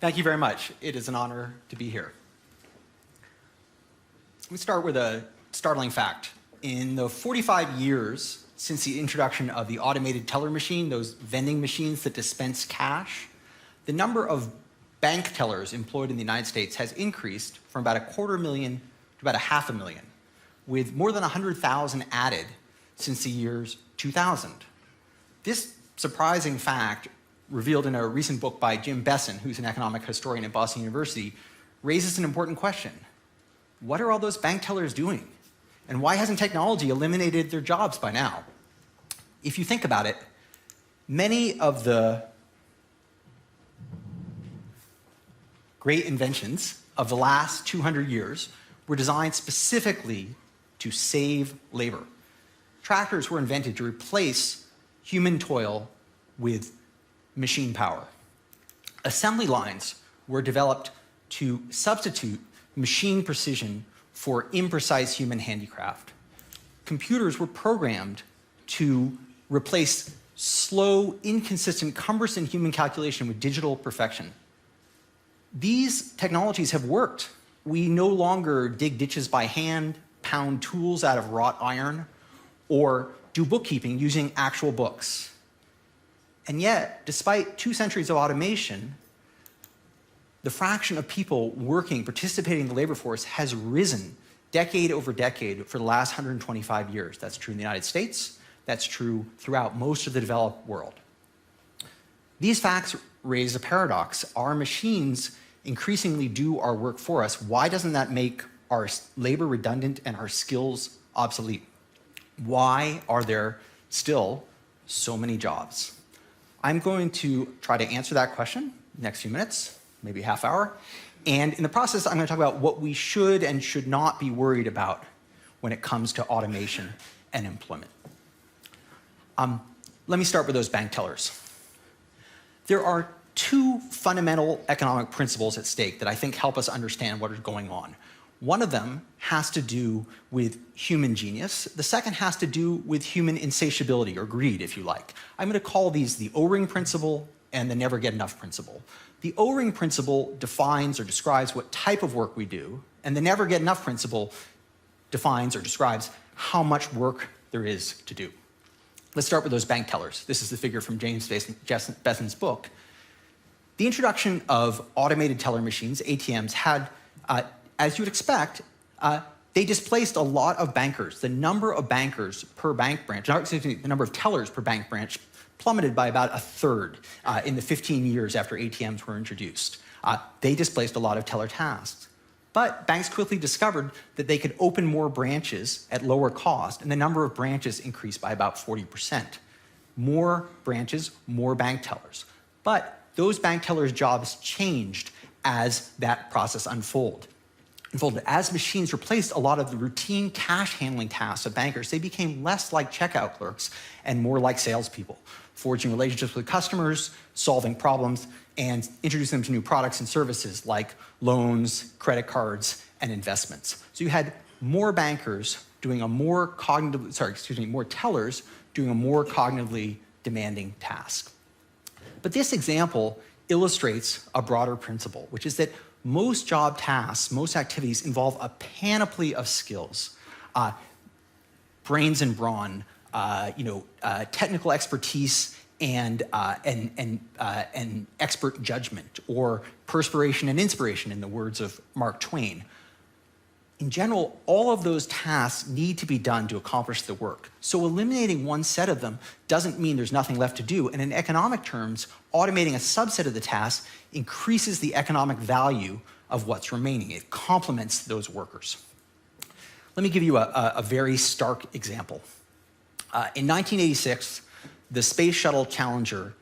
Thank you very much. It is an honor to be here. Let me start with a startling fact. In the 45 years since the introduction of the automated teller machine, those vending machines that dispense cash, the number of bank tellers employed in the United States has increased from about 250,000 to about 500,000, with more than 100,000 added since the years 2000. This surprising fact, revealed in a recent book by Jim Besson, who's an economic historian at Boston University, raises an important question. What are all those bank tellers doing? And why hasn't technology eliminated their jobs by now? If you think about it, many of the great inventions of the last 200 years were designed specifically to save labor. Tractors were invented to replace human toil with machine power. Assembly lines were developed to substitute machine precision for imprecise human handicraft. Computers were programmed to replace slow, inconsistent, cumbersome human calculation with digital perfection. These technologies have worked. We no longer dig ditches by hand, pound tools out of wrought iron, or do bookkeeping using actual books. And yet, despite 2 centuries of automation, the fraction of people working, participating in the labor force has risen decade over decade for the last 125 years. That's true in the United States. That's true throughout most of the developed world. These facts raise a paradox. Our machines increasingly do our work for us. Why doesn't that make our labor redundant and our skills obsolete? Why are there still so many jobs? I'm going to try to answer that question in the next few minutes, maybe a half hour. And in the process, I'm going to talk about what we should and should not be worried about when it comes to automation and employment. Let me start with those bank tellers. There are 2 fundamental economic principles at stake that I think help us understand what is going on. One of them has to do with human genius. The second has to do with human insatiability, or greed, if you like. I'm going to call these the O-ring principle and the never get enough principle. The O-ring principle defines or describes what type of work we do, and the never get enough principle defines or describes how much work there is to do. Let's start with those bank tellers. This is the figure from James Besson's book. The introduction of automated teller machines, ATMs, had, as you would expect, they displaced a lot of bankers. The number of bankers per bank branch, the number of tellers per bank branch plummeted by about 1/3 in the 15 years after ATMs were introduced. They displaced a lot of teller tasks. But banks quickly discovered that they could open more branches at lower cost, and the number of branches increased by about 40%. More branches, more bank tellers. But those bank tellers' jobs changed as that process unfolded. As machines replaced a lot of the routine cash handling tasks of bankers, they became less like checkout clerks and more like salespeople, forging relationships with customers, solving problems, and introducing them to new products and services like loans, credit cards, and investments. So you had more bankers doing a more more tellers doing a more cognitively demanding task. But this example illustrates a broader principle, which is that most job tasks, most activities involve a panoply of skills, brains and brawn, technical expertise and expert judgment, or perspiration and inspiration, in the words of Mark Twain. In general, all of those tasks need to be done to accomplish the work. So eliminating one set of them doesn't mean there's nothing left to do. And in economic terms, automating a subset of the tasks increases the economic value of what's remaining. It complements those workers. Let me give you a very stark example. In 1986, the Space Shuttle Challenger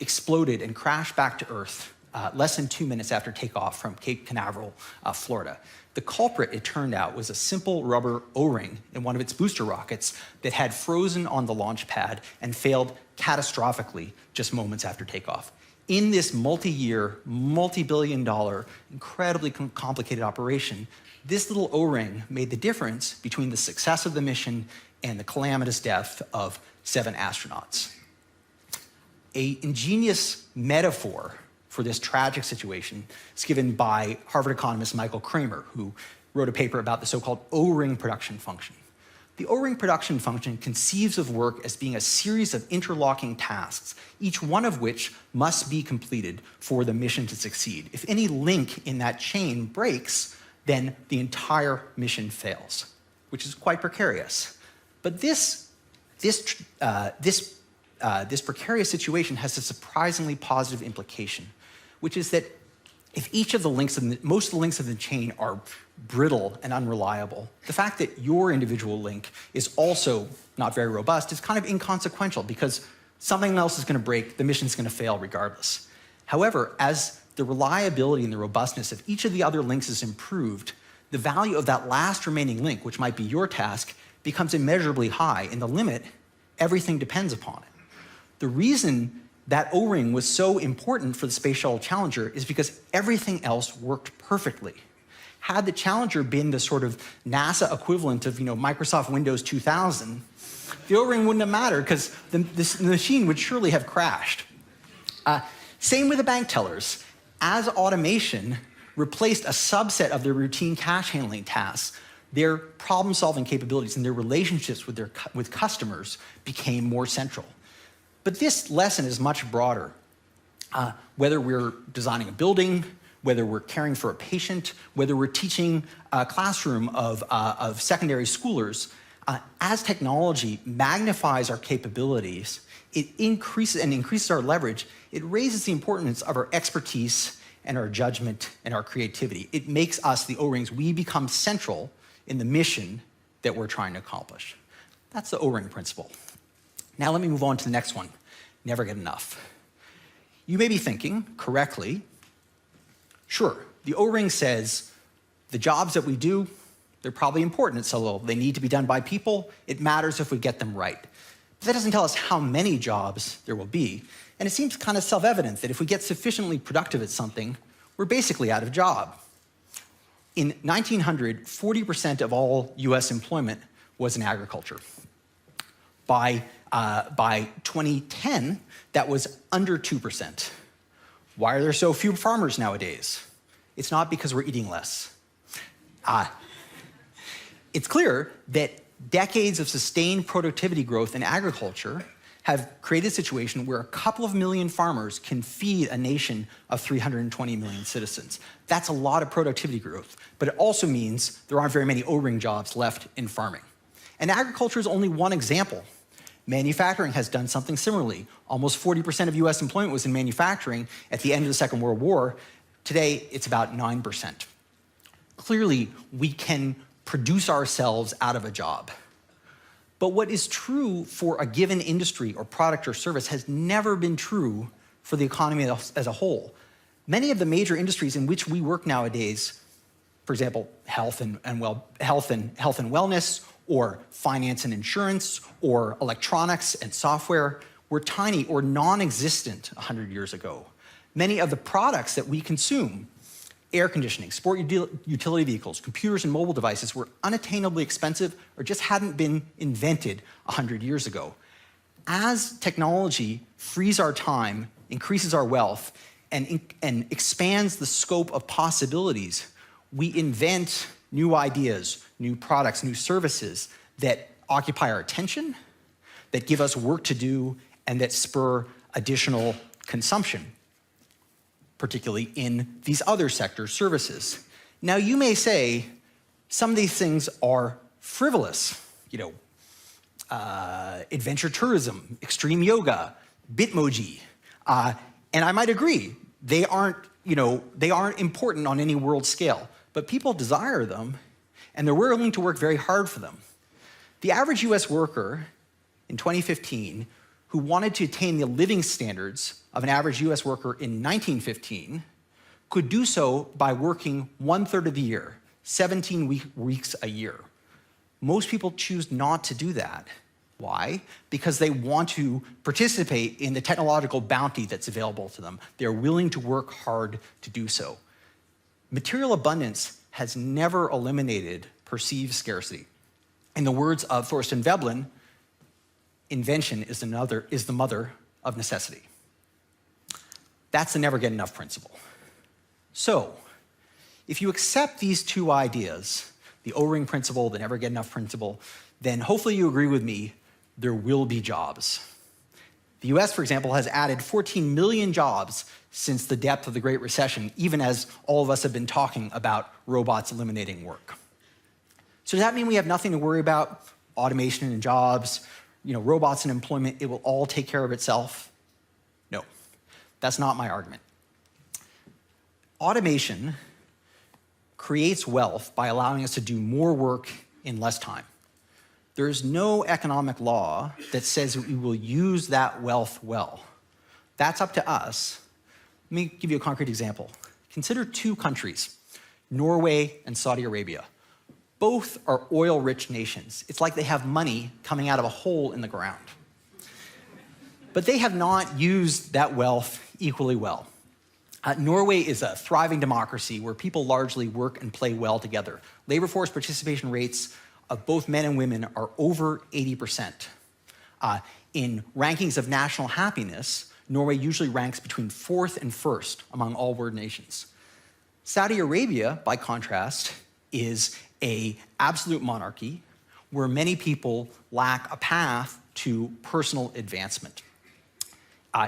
exploded and crashed back to Earth less than 2 minutes after takeoff from Cape Canaveral, Florida. The culprit, it turned out, was a simple rubber O-ring in one of its booster rockets that had frozen on the launch pad and failed catastrophically just moments after takeoff. In this multi-year, multi-billion-dollar, incredibly complicated operation, this little O-ring made the difference between the success of the mission and the calamitous death of 7 astronauts. an ingenious metaphor for this tragic situation is given by Harvard economist Michael Kramer, who wrote a paper about the so-called O-ring production function. The O-ring production function conceives of work as being a series of interlocking tasks, each one of which must be completed for the mission to succeed. If any link in that chain breaks, then the entire mission fails, which is quite precarious. But this precarious situation has a surprisingly positive implication, which is that if each of the links, most of the links of the chain are brittle and unreliable, the fact that your individual link is also not very robust is kind of inconsequential because something else is going to break, the mission's going to fail regardless. However, as the reliability and the robustness of each of the other links is improved, the value of that last remaining link, which might be your task, becomes immeasurably high. In the limit, everything depends upon it. The reason that O-ring was so important for the Space Shuttle Challenger is because everything else worked perfectly. Had the Challenger been the sort of NASA equivalent of Microsoft Windows 2000, the O-ring wouldn't have mattered because the machine would surely have crashed. Same with the bank tellers. As automation replaced a subset of their routine cash handling tasks, their problem-solving capabilities and their relationships with customers became more central. But this lesson is much broader. Whether we're designing a building, whether we're caring for a patient, whether we're teaching a classroom of secondary schoolers, as technology magnifies our capabilities, it increases our leverage, it raises the importance of our expertise and our judgment and our creativity. It makes us, the O-rings, we become central in the mission that we're trying to accomplish. That's the O-ring principle. Now let me move on to the next one, never get enough. You may be thinking, correctly, sure, the O-ring says the jobs that we do, they're probably important, so they need to be done by people. It matters if we get them right. But that doesn't tell us how many jobs there will be. And it seems kind of self-evident that if we get sufficiently productive at something, we're basically out of job. In 1900, 40% of all US employment was in agriculture. By 2010, that was under 2%. Why are there so few farmers nowadays? It's not because we're eating less. It's clear that decades of sustained productivity growth in agriculture have created a situation where a couple of million farmers can feed a nation of 320 million citizens. That's a lot of productivity growth, but it also means there aren't very many O-ring jobs left in farming. And agriculture is only one example. Manufacturing has done something similarly. Almost 40% of US employment was in manufacturing at the end of the Second World War. Today, it's about 9%. Clearly, we can produce ourselves out of a job. But what is true for a given industry or product or service has never been true for the economy as a whole. Many of the major industries in which we work nowadays, for example, health and wellness, or finance and insurance, or electronics and software, were tiny or non-existent 100 years ago. Many of the products that we consume, air conditioning, sport utility vehicles, computers and mobile devices, were unattainably expensive or just hadn't been invented 100 years ago. As technology frees our time, increases our wealth, and expands the scope of possibilities, we invent new ideas, new products, new services that occupy our attention, that give us work to do, and that spur additional consumption, particularly in these other sectors, services. Now, you may say some of these things are frivolous, adventure tourism, extreme yoga, Bitmoji, and I might agree. They aren't important on any world scale, but people desire them, and they're willing to work very hard for them. The average US worker in 2015 who wanted to attain the living standards of an average US worker in 1915 could do so by working 1/3 of the year, 17 weeks a year. Most people choose not to do that. Why? Because they want to participate in the technological bounty that's available to them. They're willing to work hard to do so. Material abundance has never eliminated perceived scarcity. In the words of Thorstein Veblen, invention is the mother of necessity. That's the never get enough principle. So, if you accept these two ideas, the O-ring principle, the never get enough principle, then hopefully you agree with me, there will be jobs. The US, for example, has added 14 million jobs since the depth of the Great Recession, even as all of us have been talking about robots eliminating work. So does that mean we have nothing to worry about? Automation and jobs, robots and employment, it will all take care of itself? No, that's not my argument. Automation creates wealth by allowing us to do more work in less time. There is no economic law that says we will use that wealth well. That's up to us. Let me give you a concrete example. Consider two countries, Norway and Saudi Arabia. Both are oil-rich nations. It's like they have money coming out of a hole in the ground. But they have not used that wealth equally well. Norway is a thriving democracy where people largely work and play well together. Labor force participation rates of both men and women are over 80%. In rankings of national happiness, Norway usually ranks between 4th and 1st among all world nations. Saudi Arabia, by contrast, is an absolute monarchy where many people lack a path to personal advancement.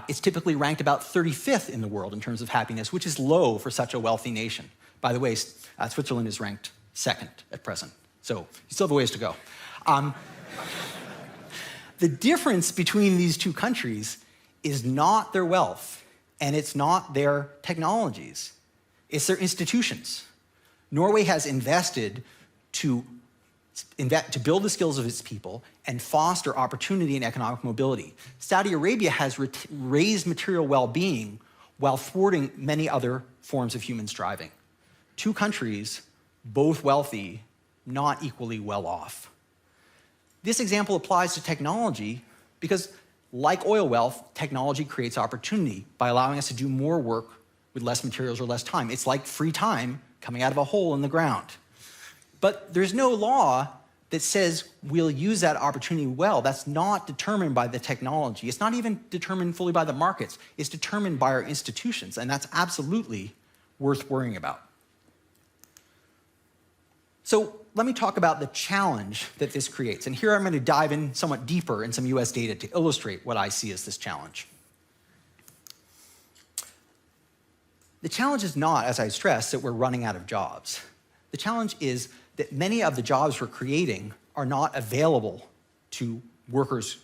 It's typically ranked about 35th in the world in terms of happiness, which is low for such a wealthy nation. By the way, Switzerland is ranked 2nd at present. So you still have a ways to go. The difference between these two countries is not their wealth, and it's not their technologies. It's their institutions. Norway has invested to build the skills of its people and foster opportunity and economic mobility. Saudi Arabia has raised material well-being while thwarting many other forms of human striving. Two countries, both wealthy, not equally well off. This example applies to technology because, like oil wealth, technology creates opportunity by allowing us to do more work with less materials or less time. It's like free time coming out of a hole in the ground. But there's no law that says we'll use that opportunity well. That's not determined by the technology. It's not even determined fully by the markets. It's determined by our institutions, and that's absolutely worth worrying about. So let me talk about the challenge that this creates. And here I'm going to dive in somewhat deeper in some US data to illustrate what I see as this challenge. The challenge is not, as I stressed, that we're running out of jobs. The challenge is that many of the jobs we're creating are not available to workers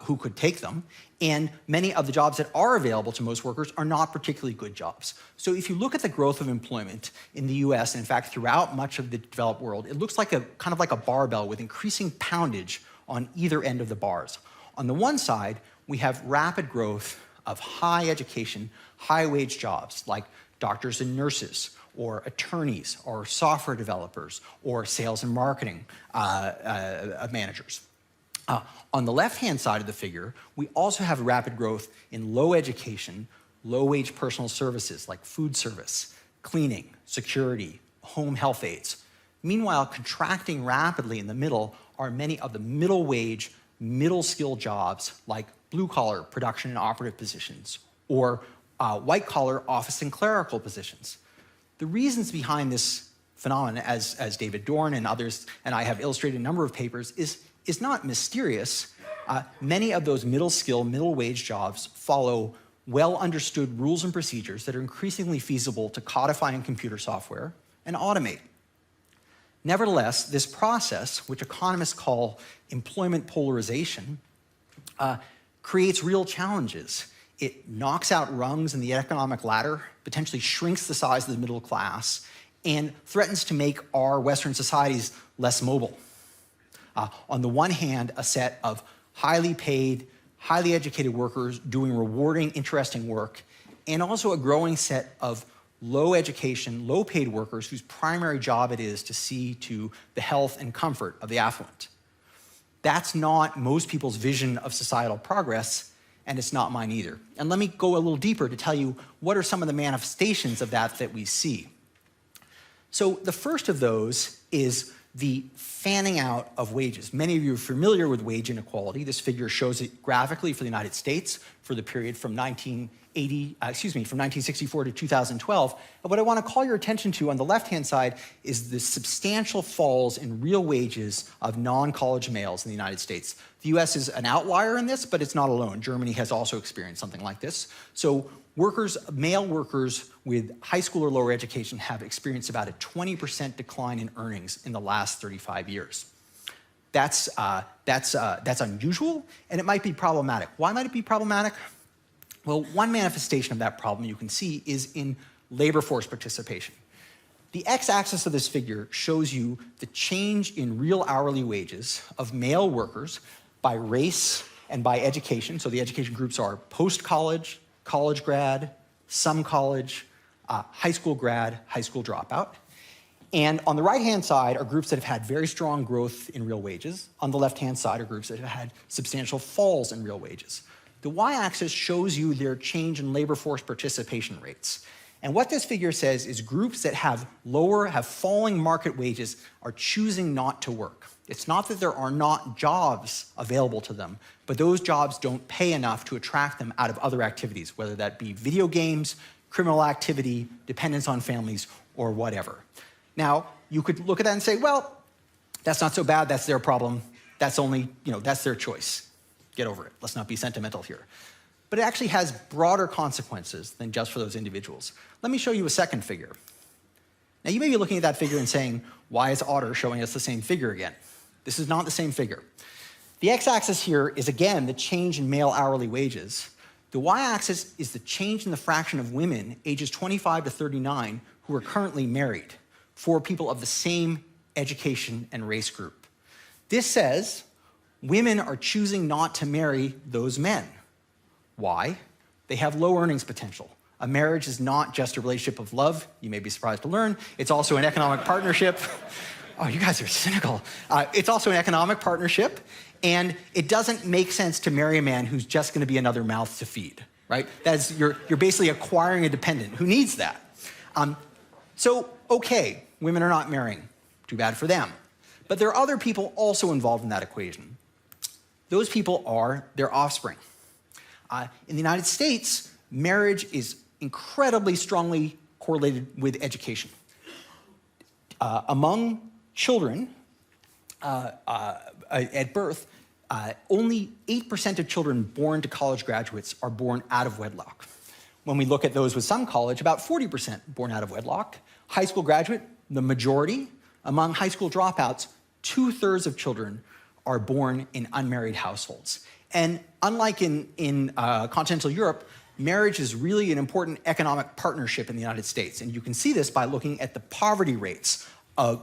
who could take them, and many of the jobs that are available to most workers are not particularly good jobs. So if you look at the growth of employment in the US, and in fact throughout much of the developed world, it looks like kind of like a barbell with increasing poundage on either end of the bars. On the one side, we have rapid growth of high education, high wage jobs like doctors and nurses, or attorneys, or software developers, or sales and marketing managers. On the left-hand side of the figure, we also have rapid growth in low education, low-wage personal services like food service, cleaning, security, home health aides. Meanwhile, contracting rapidly in the middle are many of the middle-wage, middle-skill jobs like blue-collar production and operative positions, or white-collar office and clerical positions. The reasons behind this phenomenon, as David Dorn and others and I have illustrated in a number of papers, is not mysterious. Many of those middle-skill, middle-wage jobs follow well-understood rules and procedures that are increasingly feasible to codify in computer software and automate. Nevertheless, this process, which economists call employment polarization, creates real challenges. It knocks out rungs in the economic ladder, potentially shrinks the size of the middle class, and threatens to make our Western societies less mobile. On the one hand, a set of highly paid, highly educated workers doing rewarding, interesting work, and also a growing set of low education, low paid workers whose primary job it is to see to the health and comfort of the affluent. That's not most people's vision of societal progress, and it's not mine either. And let me go a little deeper to tell you what are some of the manifestations of that we see. So the first of those is the fanning out of wages. Many of you are familiar with wage inequality. This figure shows it graphically for the United States for the period from 1964 to 2012. And what I want to call your attention to on the left-hand side is the substantial falls in real wages of non-college males in the United States. The US is an outlier in this, but it's not alone. Germany has also experienced something like this. So male workers with high school or lower education have experienced about a 20% decline in earnings in the last 35 years. That's unusual, and it might be problematic. Why might it be problematic? Well, one manifestation of that problem you can see is in labor force participation. The x-axis of this figure shows you the change in real hourly wages of male workers by race and by education. So the education groups are post-college, college grad, some college, high school grad, high school dropout. And on the right-hand side are groups that have had very strong growth in real wages. On the left-hand side are groups that have had substantial falls in real wages. The y-axis shows you their change in labor force participation rates. And what this figure says is groups that have falling market wages are choosing not to work. It's not that there are not jobs available to them, but those jobs don't pay enough to attract them out of other activities, whether that be video games, criminal activity, dependence on families, or whatever. Now, you could look at that and say, well, that's not so bad, that's their problem, that's their choice. Get over it, let's not be sentimental here. But it actually has broader consequences than just for those individuals. Let me show you a second figure. Now, you may be looking at that figure and saying, why is Autor showing us the same figure again? This is not the same figure. The x-axis here is, again, the change in male hourly wages. The y-axis is the change in the fraction of women ages 25 to 39 who are currently married for people of the same education and race group. This says women are choosing not to marry those men. Why? They have low earnings potential. A marriage is not just a relationship of love, you may be surprised to learn. It's also an economic partnership. Oh, you guys are cynical. It's also an economic partnership, and it doesn't make sense to marry a man who's just going to be another mouth to feed, right? You're basically acquiring a dependent. Who needs that? So, okay, women are not marrying. Too bad for them. But there are other people also involved in that equation. Those people are their offspring. In the United States, marriage is incredibly strongly correlated with education. Among children at birth, only 8% of children born to college graduates are born out of wedlock. When we look at those with some college, about 40% born out of wedlock. High school graduate, the majority. Among high school dropouts, 2/3 of children are born in unmarried households. And unlike in continental Europe, marriage is really an important economic partnership in the United States. And you can see this by looking at the poverty rates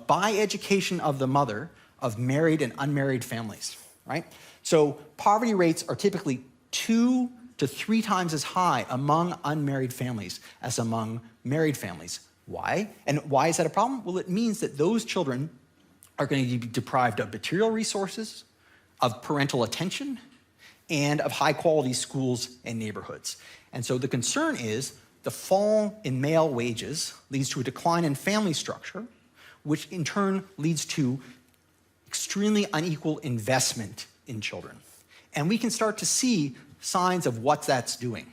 by education of the mother of married and unmarried families, right? So poverty rates are typically 2 to 3 times as high among unmarried families as among married families. Why? And why is that a problem? Well, it means that those children are going to be deprived of material resources, of parental attention, and of high-quality schools and neighborhoods. And so the concern is the fall in male wages leads to a decline in family structure, which in turn leads to extremely unequal investment in children. And we can start to see signs of what that's doing.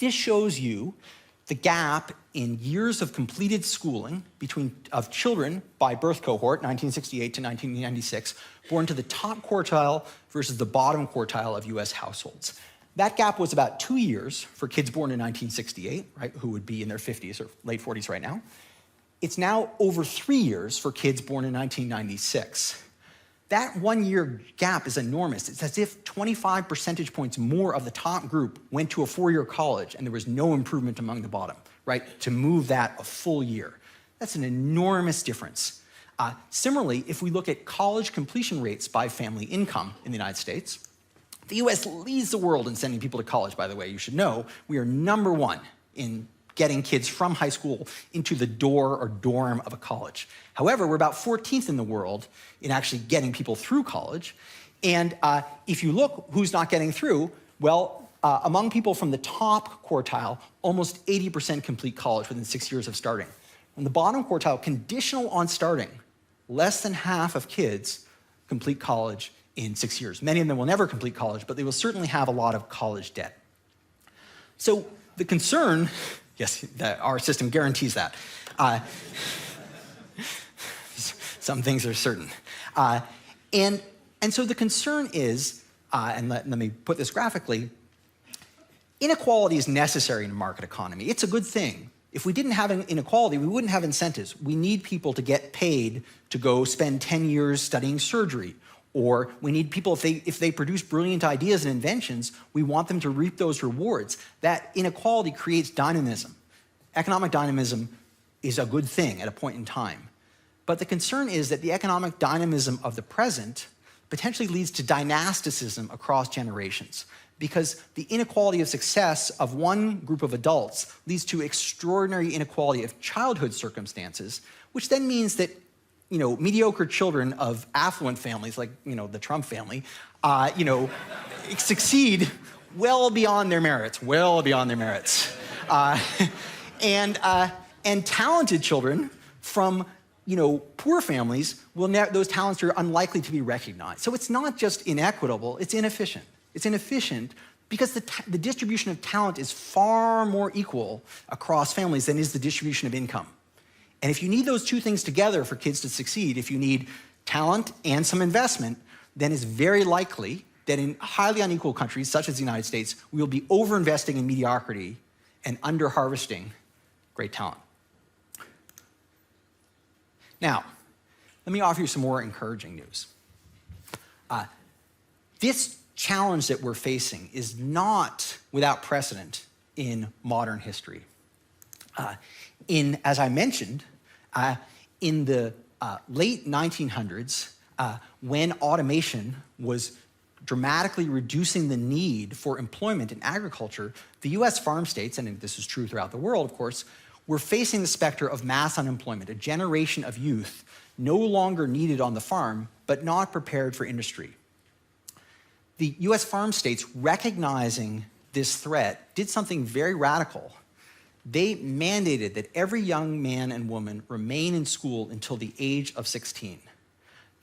This shows you the gap in years of completed schooling of children by birth cohort, 1968 to 1996, born to the top quartile versus the bottom quartile of US households. That gap was about 2 years for kids born in 1968, right, who would be in their 50s or late 40s right now. It's now over 3 years for kids born in 1996. That 1 year gap is enormous. It's as if 25 percentage points more of the top group went to a 4-year college and there was no improvement among the bottom, right? To move that a full year. That's an enormous difference. Similarly, if we look at college completion rates by family income in the United States, the US leads the world in sending people to college, by the way. You should know we are #1 in getting kids from high school into the door or dorm of a college. However, we're about 14th in the world in actually getting people through college. And if you look who's not getting through, well, among people from the top quartile, almost 80% complete college within 6 years of starting. On the bottom quartile, conditional on starting, less than half of kids complete college in 6 years. Many of them will never complete college, but they will certainly have a lot of college debt. So the concern, yes, that our system guarantees that. Some things are certain. And so the concern is, and let me put this graphically, inequality is necessary in a market economy. It's a good thing. If we didn't have inequality, we wouldn't have incentives. We need people to get paid to go spend 10 years studying surgery. Or we need people, if they produce brilliant ideas and inventions, we want them to reap those rewards. That inequality creates dynamism. Economic dynamism is a good thing at a point in time. But the concern is that the economic dynamism of the present potentially leads to dynasticism across generations, because the inequality of success of one group of adults leads to extraordinary inequality of childhood circumstances, which then means that mediocre children of affluent families, like the Trump family, succeed well beyond their merits, and talented children from poor families those talents are unlikely to be recognized. So it's not just inequitable; it's inefficient. It's inefficient because the distribution of talent is far more equal across families than is the distribution of income. And if you need those two things together for kids to succeed, if you need talent and some investment, then it's very likely that in highly unequal countries, such as the United States, we will be over-investing in mediocrity and under-harvesting great talent. Now, let me offer you some more encouraging news. This challenge that we're facing is not without precedent in modern history. As I mentioned, in the late 1900s, when automation was dramatically reducing the need for employment in agriculture, the US farm states, and this is true throughout the world, of course, were facing the specter of mass unemployment, a generation of youth no longer needed on the farm, but not prepared for industry. The US farm states, recognizing this threat, did something very radical. They mandated that every young man and woman remain in school until the age of 16.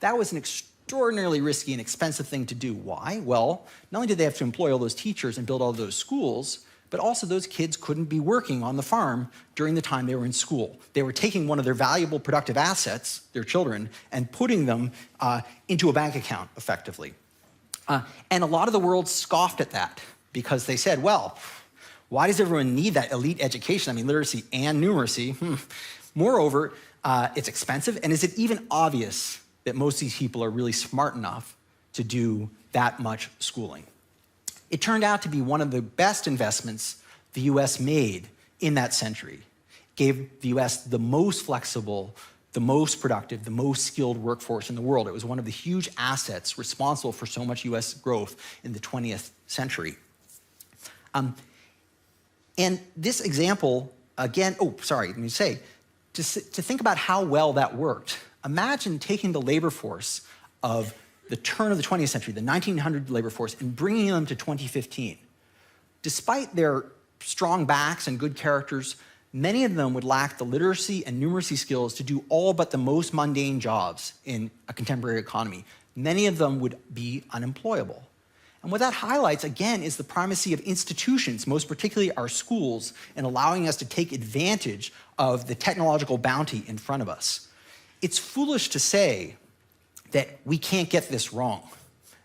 That was an extraordinarily risky and expensive thing to do. Why? Well, not only did they have to employ all those teachers and build all those schools, but also those kids couldn't be working on the farm during the time they were in school. They were taking one of their valuable productive assets, their children, and putting them into a bank account, effectively. And a lot of the world scoffed at that because they said, well, why does everyone need that elite education? I mean, literacy and numeracy. Moreover, it's expensive, and is it even obvious that most of these people are really smart enough to do that much schooling? It turned out to be one of the best investments the US made in that century. It gave the US the most flexible, the most productive, the most skilled workforce in the world. It was one of the huge assets responsible for so much US growth in the 20th century. And this example, again, let me say, to think about how well that worked, imagine taking the labor force of the turn of the 20th century, the 1900 labor force, and bringing them to 2015. Despite their strong backs and good characters, many of them would lack the literacy and numeracy skills to do all but the most mundane jobs in a contemporary economy. Many of them would be unemployable. And what that highlights, again, is the primacy of institutions, most particularly our schools, in allowing us to take advantage of the technological bounty in front of us. It's foolish to say that we can't get this wrong,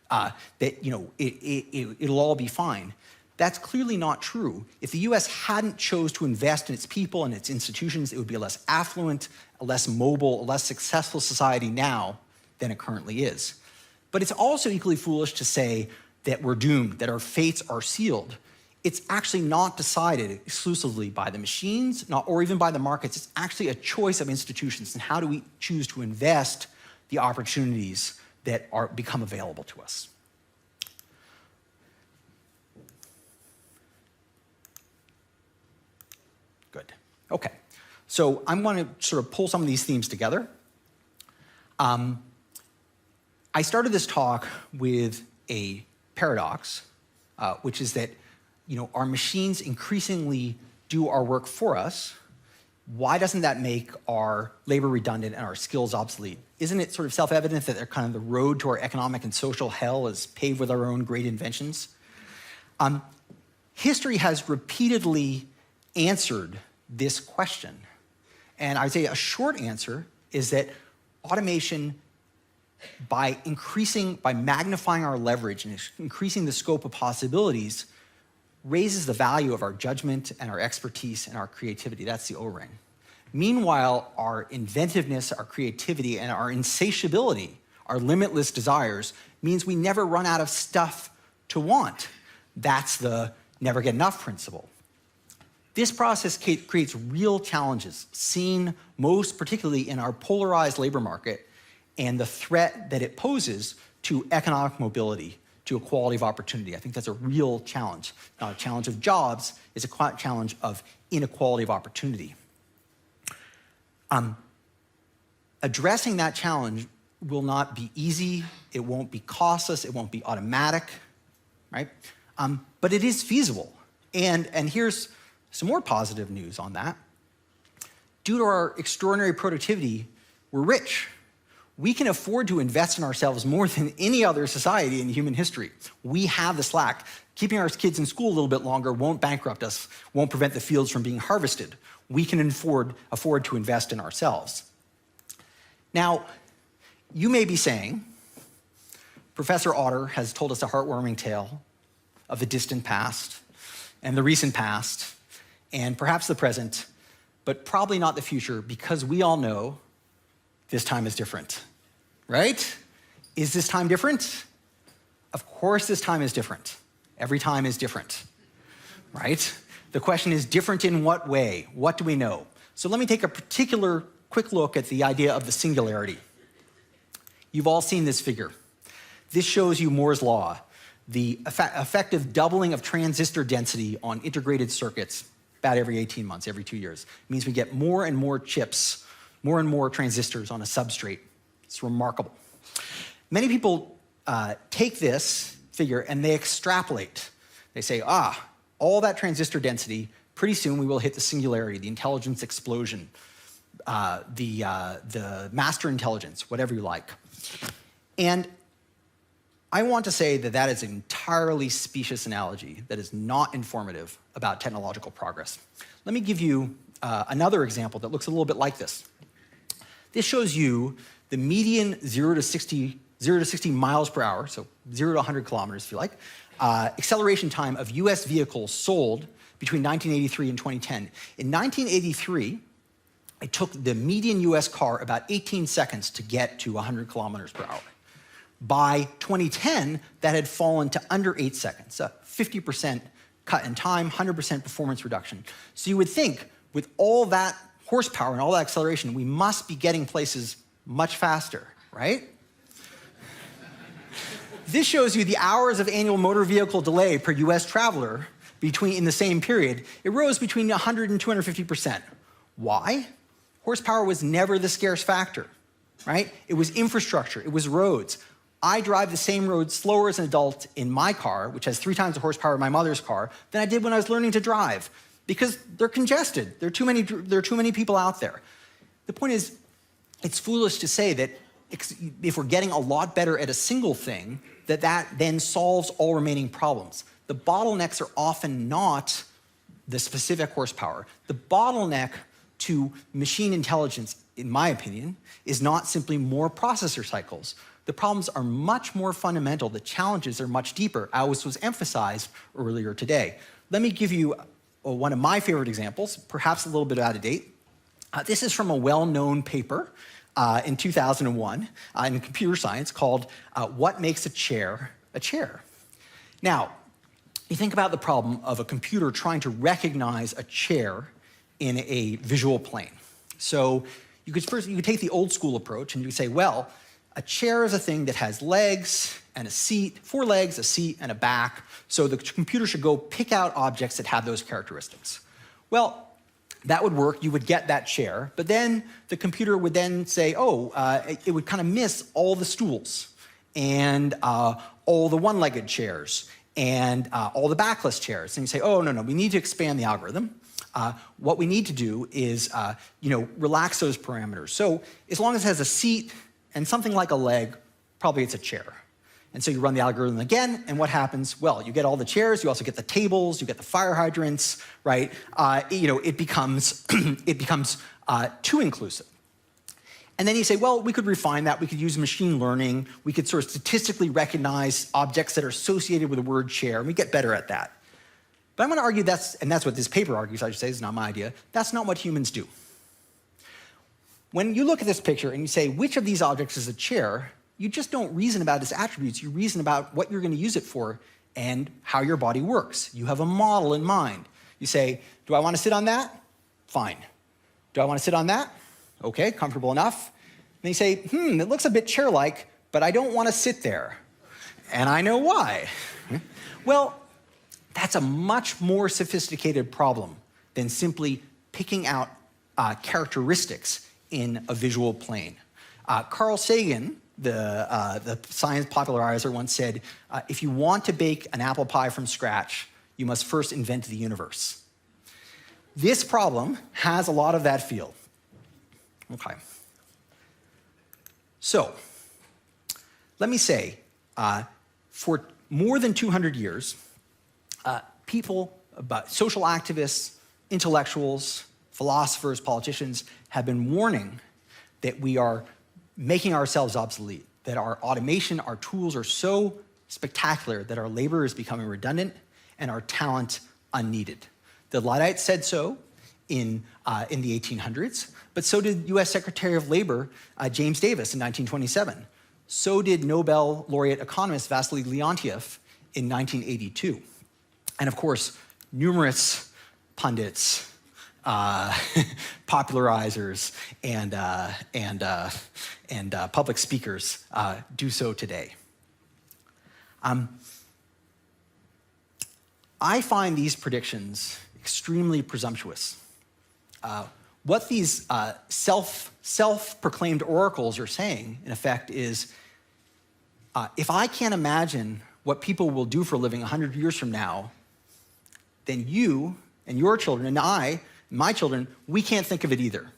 that it'll all be fine. That's clearly not true. If the US hadn't chose to invest in its people and its institutions, it would be a less affluent, a less mobile, a less successful society now than it currently is. But it's also equally foolish to say that we're doomed, that our fates are sealed. It's actually not decided exclusively by the machines, or even by the markets. It's actually a choice of institutions, and how do we choose to invest the opportunities that become available to us. Good. Okay. So I'm going to sort of pull some of these themes together. I started this talk with a paradox, which is that our machines increasingly do our work for us. Why doesn't that make our labor redundant and our skills obsolete? isn't it sort of self-evident that they're kind of the road to our economic and social hell is paved with our own great inventions? History has repeatedly answered this question. And I'd say a short answer is that automation, by magnifying our leverage and increasing the scope of possibilities, raises the value of our judgment and our expertise and our creativity. That's the O-ring. Meanwhile, our inventiveness, our creativity, and our insatiability, our limitless desires, means we never run out of stuff to want. That's the never get enough principle. This process creates real challenges, seen most particularly in our polarized labor market and the threat that it poses to economic mobility, to equality of opportunity. I think that's a real challenge. Not a challenge of jobs, it's a challenge of inequality of opportunity. Addressing that challenge will not be easy, it won't be costless, it won't be automatic, right? But it is feasible. And here's some more positive news on that. Due to our extraordinary productivity, we're rich. We can afford to invest in ourselves more than any other society in human history. We have the slack. Keeping our kids in school a little bit longer won't bankrupt us, won't prevent the fields from being harvested. We can afford to invest in ourselves. Now, you may be saying, Professor Autor has told us a heartwarming tale of the distant past and the recent past and perhaps the present, but probably not the future, because we all know this time is different, right? Is this time different? Of course this time is different. Every time is different, right? The question is, different in what way? What do we know? So let me take a particular quick look at the idea of the singularity. You've all seen this figure. This shows you Moore's law, the effective doubling of transistor density on integrated circuits about every 18 months, every 2 years. It means we get more and more chips, more and more transistors on a substrate. It's remarkable. Many people take this figure and they extrapolate. They say, all that transistor density, pretty soon we will hit the singularity, the intelligence explosion, the master intelligence, whatever you like. And I want to say that that is an entirely specious analogy that is not informative about technological progress. Let me give you another example that looks a little bit like this. This shows you the median 0 to 60 miles per hour, so 0 to 100 kilometers if you like, acceleration time of US vehicles sold between 1983 and 2010. In 1983, it took the median US car about 18 seconds to get to 100 kilometers per hour. By 2010, that had fallen to under 8 seconds, a 50% cut in time, 100% performance reduction. So you would think, with all that horsepower and all that acceleration, we must be getting places much faster, right? This shows you the hours of annual motor vehicle delay per US traveler in the same period. It rose between 100 and 250%. Why? Horsepower was never the scarce factor, right? It was infrastructure, it was roads. I drive the same roads slower as an adult in my car, which has 3 times the horsepower of my mother's car, than I did when I was learning to drive, because they're congested. There are too many people out there. The point is, it's foolish to say that if we're getting a lot better at a single thing, that then solves all remaining problems. The bottlenecks are often not the specific horsepower. The bottleneck to machine intelligence, in my opinion, is not simply more processor cycles. The problems are much more fundamental. The challenges are much deeper, as was emphasized earlier today. Let me give you one of my favorite examples, perhaps a little bit out of date. This is from a well-known paper in 2001 in computer science called What Makes a Chair a Chair? Now, you think about the problem of a computer trying to recognize a chair in a visual plane. So you could take the old school approach and you could say, well, a chair is a thing that has legs and a seat, 4 legs, a seat, and a back, so the computer should go pick out objects that have those characteristics. Well, that would work, you would get that chair, but then the computer would then say, it would kind of miss all the stools, and all the one-legged chairs, and all the backless chairs. And you say, no, we need to expand the algorithm. What we need to do is relax those parameters. So as long as it has a seat and something like a leg, probably it's a chair. And so you run the algorithm again, and what happens? Well, you get all the chairs, you also get the tables, you get the fire hydrants, right? It becomes, it becomes too inclusive. And then you say, well, we could refine that, we could use machine learning, we could sort of statistically recognize objects that are associated with the word chair, and we get better at that. But I'm gonna argue that's what this paper argues, I should say, it's not my idea, that's not what humans do. When you look at this picture and you say, which of these objects is a chair, you just don't reason about its attributes, you reason about what you're gonna use it for and how your body works. You have a model in mind. You say, do I wanna sit on that? Fine. Do I wanna sit on that? Okay, comfortable enough. And you say, it looks a bit chair-like, but I don't wanna sit there. And I know why. Well, that's a much more sophisticated problem than simply picking out characteristics in a visual plane. Carl Sagan, the science popularizer, once said, if you want to bake an apple pie from scratch, you must first invent the universe. This problem has a lot of that feel. Okay. So, let me say, for more than 200 years, people, social activists, intellectuals, philosophers, politicians, have been warning that we are making ourselves obsolete, that our automation, our tools are so spectacular that our labor is becoming redundant and our talent unneeded. The Luddites said so in the 1800s, but so did US Secretary of Labor James Davis in 1927. So did Nobel laureate economist Vasily Leontief in 1982. And of course, numerous pundits, popularizers, and public speakers do so today. I find these predictions extremely presumptuous. What these self-proclaimed oracles are saying, in effect, is if I can't imagine what people will do for a living 100 years from now, then you and your children and I, my children, we can't think of it either.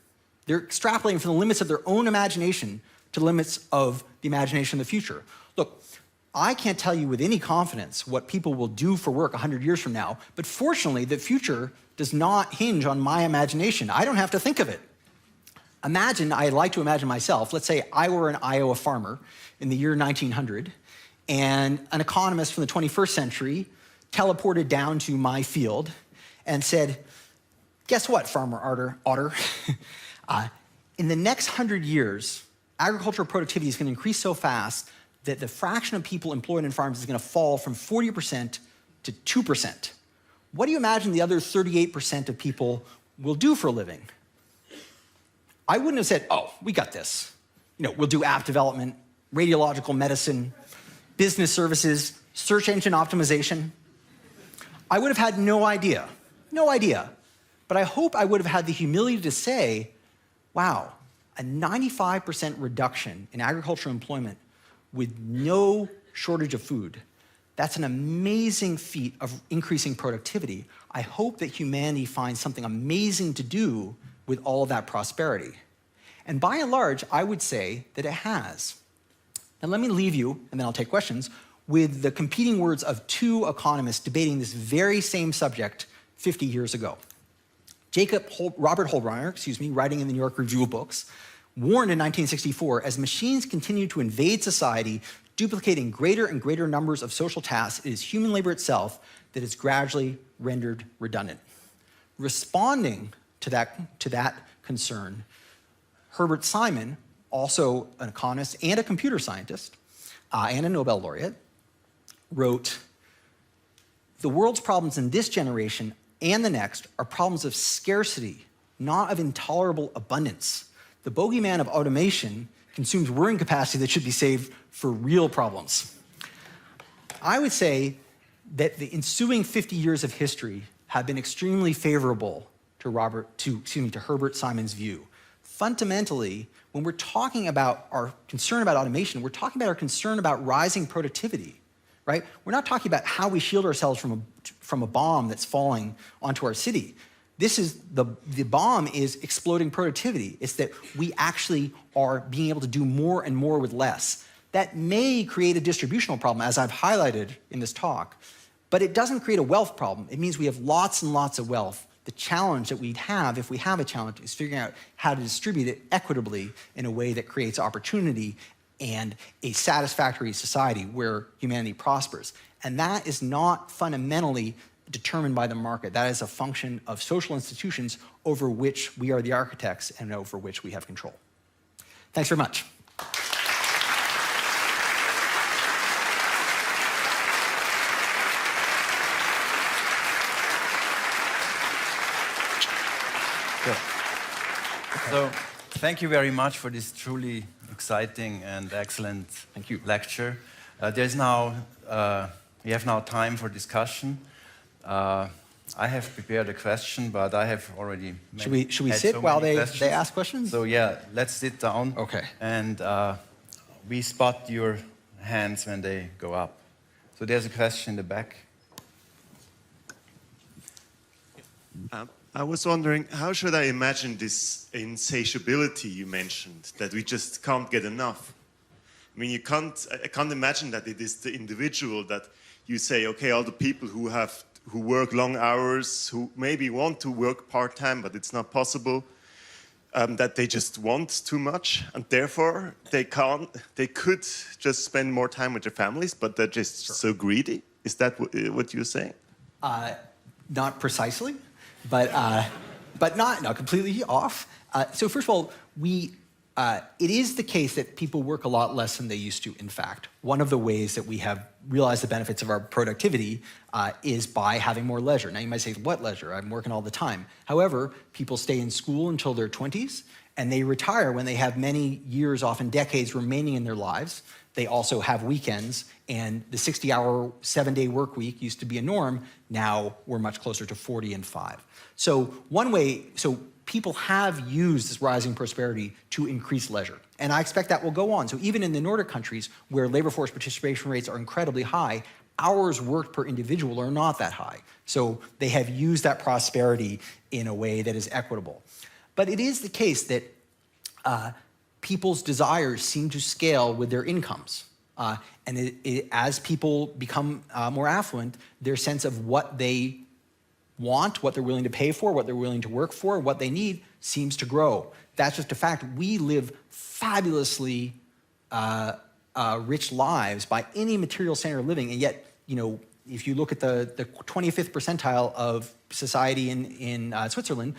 They're extrapolating from the limits of their own imagination to the limits of the imagination of the future. Look, I can't tell you with any confidence what people will do for work 100 years from now, but fortunately, the future does not hinge on my imagination. I don't have to think of it. Imagine, I like to imagine myself, let's say I were an Iowa farmer in the year 1900, and an economist from the 21st century teleported down to my field and said, guess what, Farmer Autor? In the next 100 years, agricultural productivity is going to increase so fast that the fraction of people employed in farms is going to fall from 40% to 2%. What do you imagine the other 38% of people will do for a living? I wouldn't have said, oh, we got this. We'll do app development, radiological medicine, business services, search engine optimization. I would have had no idea. But I hope I would have had the humility to say, wow, a 95% reduction in agricultural employment with no shortage of food, that's an amazing feat of increasing productivity. I hope that humanity finds something amazing to do with all of that prosperity. And by and large, I would say that it has. And let me leave you, and then I'll take questions, with the competing words of two economists debating this very same subject 50 years ago. Robert Holdreiner, writing in the New York Review of Books, warned in 1964, as machines continue to invade society, duplicating greater and greater numbers of social tasks, it is human labor itself that is gradually rendered redundant. Responding to that concern, Herbert Simon, also an economist and a computer scientist, and a Nobel laureate, wrote, the world's problems in this generation and the next are problems of scarcity, not of intolerable abundance. The bogeyman of automation consumes worrying capacity that should be saved for real problems. I would say that the ensuing 50 years of history have been extremely favorable to Herbert Simon's view. Fundamentally, when we're talking about our concern about automation, we're talking about our concern about rising productivity, right? We're not talking about how we shield ourselves from a bomb that's falling onto our city. the bomb is exploding productivity. It's that we actually are being able to do more and more with less. That may create a distributional problem, as I've highlighted in this talk, but it doesn't create a wealth problem. It means we have lots and lots of wealth. The challenge that we'd have, if we have a challenge, is figuring out how to distribute it equitably in a way that creates opportunity and a satisfactory society where humanity prospers. And that is not fundamentally determined by the market. That is a function of social institutions over which we are the architects and over which we have control. Thanks very much. So, thank you very much for this truly exciting and excellent lecture. We have now time for discussion. I have prepared a question, but I have already Should we sit while they ask questions? So yeah, let's sit down. Okay. And we spot your hands when they go up. So there's a question in the back. I was wondering, how should I imagine this insatiability you mentioned, that we just can't get enough? I mean, I can't imagine that it is the individual that you say, okay, all the people who work long hours, who maybe want to work part-time, but it's not possible, that they just want too much, and therefore they could just spend more time with their families, but they're just so greedy. Is that what you're saying? Not precisely. But not completely off. So first of all, it is the case that people work a lot less than they used to, in fact. One of the ways that we have realized the benefits of our productivity is by having more leisure. Now you might say, what leisure? I'm working all the time. However, people stay in school until their 20s, and they retire when they have many years, often decades, remaining in their lives. They also have weekends, and the 60-hour, 7-day work week used to be a norm. Now we're much closer to 40 and 5. So people have used this rising prosperity to increase leisure. And I expect that will go on. So even in the Nordic countries, where labor force participation rates are incredibly high, hours worked per individual are not that high. So they have used that prosperity in a way that is equitable. But it is the case that people's desires seem to scale with their incomes. And as people become more affluent, their sense of what they want, what they're willing to pay for, what they're willing to work for, what they need, seems to grow. That's just a fact. We live fabulously rich lives by any material standard of living, and yet, if you look at the 25th percentile of society in Switzerland,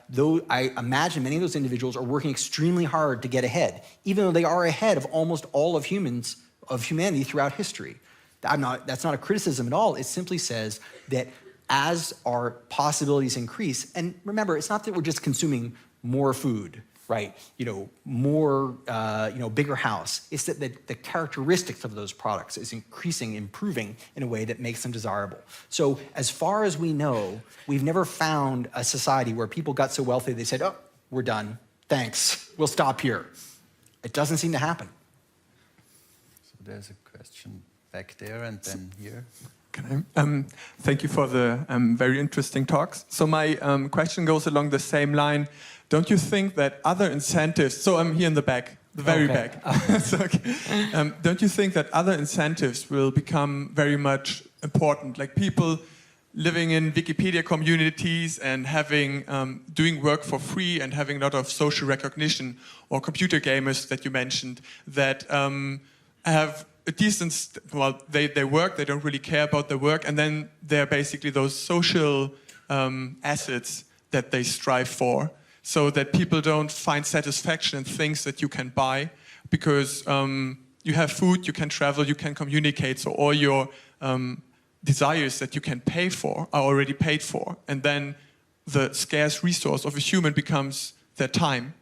though I imagine many of those individuals are working extremely hard to get ahead, even though they are ahead of almost all of humanity throughout history. That's not a criticism at all. It simply says that as our possibilities increase, and remember, it's not that we're just consuming more food, right? More, bigger house. It's that the characteristics of those products is improving in a way that makes them desirable. So as far as we know, we've never found a society where people got so wealthy they said, oh, we're done, thanks, we'll stop here. It doesn't seem to happen. So there's a question back there and then here. Thank you for the very interesting talks. So my question goes along the same line. Don't you think that other incentives, so I'm here in the back, the very back. Don't you think that other incentives will become very much important? Like people living in Wikipedia communities and doing work for free and having a lot of social recognition, or computer gamers that you mentioned that have a decent, they work, they don't really care about their work, and then they're basically those social assets that they strive for, so that people don't find satisfaction in things that you can buy, because you have food, you can travel, you can communicate, so all your desires that you can pay for are already paid for, and then the scarce resource of a human becomes their time.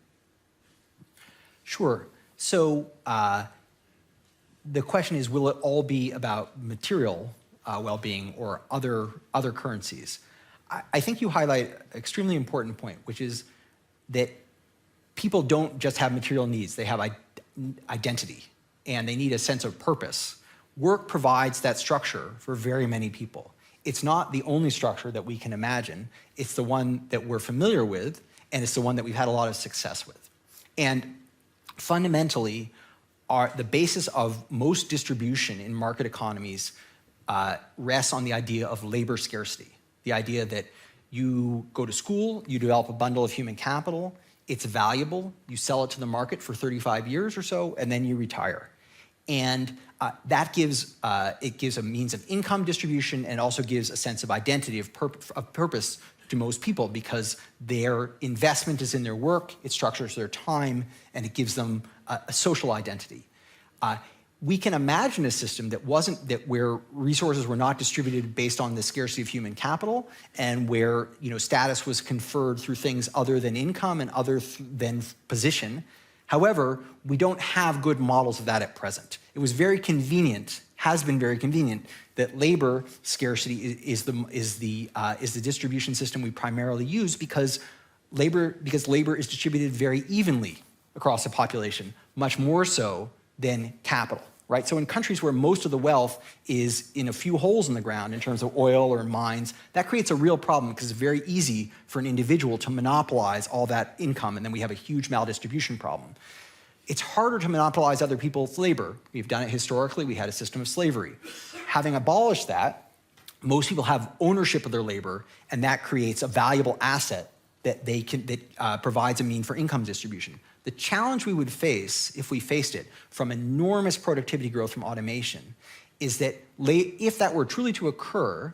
Sure. So the question is, will it all be about material well-being or other currencies? I think you highlight an extremely important point, which is that people don't just have material needs, they have identity, and they need a sense of purpose. Work provides that structure for very many people. it's not the only structure that we can imagine. It's the one that we're familiar with, and it's the one that we've had a lot of success with. And fundamentally, the basis of most distribution in market economies rests on the idea of labor scarcity. The idea that you go to school, you develop a bundle of human capital, it's valuable, you sell it to the market for 35 years or so, and then you retire. And that gives a means of income distribution, and also gives a sense of identity, of purpose to most people, because their investment is in their work, it structures their time, and it gives them a social identity. We can imagine a system where resources were not distributed based on the scarcity of human capital, and where status was conferred through things other than income and other than position. However, we don't have good models of that at present. It was very convenient, has been very convenient, that labor scarcity is the distribution system we primarily use, because labor is distributed very evenly across the population, much more so than capital, right? So in countries where most of the wealth is in a few holes in the ground in terms of oil or mines, that creates a real problem, because it's very easy for an individual to monopolize all that income, and then we have a huge maldistribution problem. It's harder to monopolize other people's labor. We've done it historically. We had a system of slavery. Having abolished that, most people have ownership of their labor, and that creates a valuable asset that provides a mean for income distribution. The challenge we would face, if we faced it, from enormous productivity growth from automation, is that if that were truly to occur,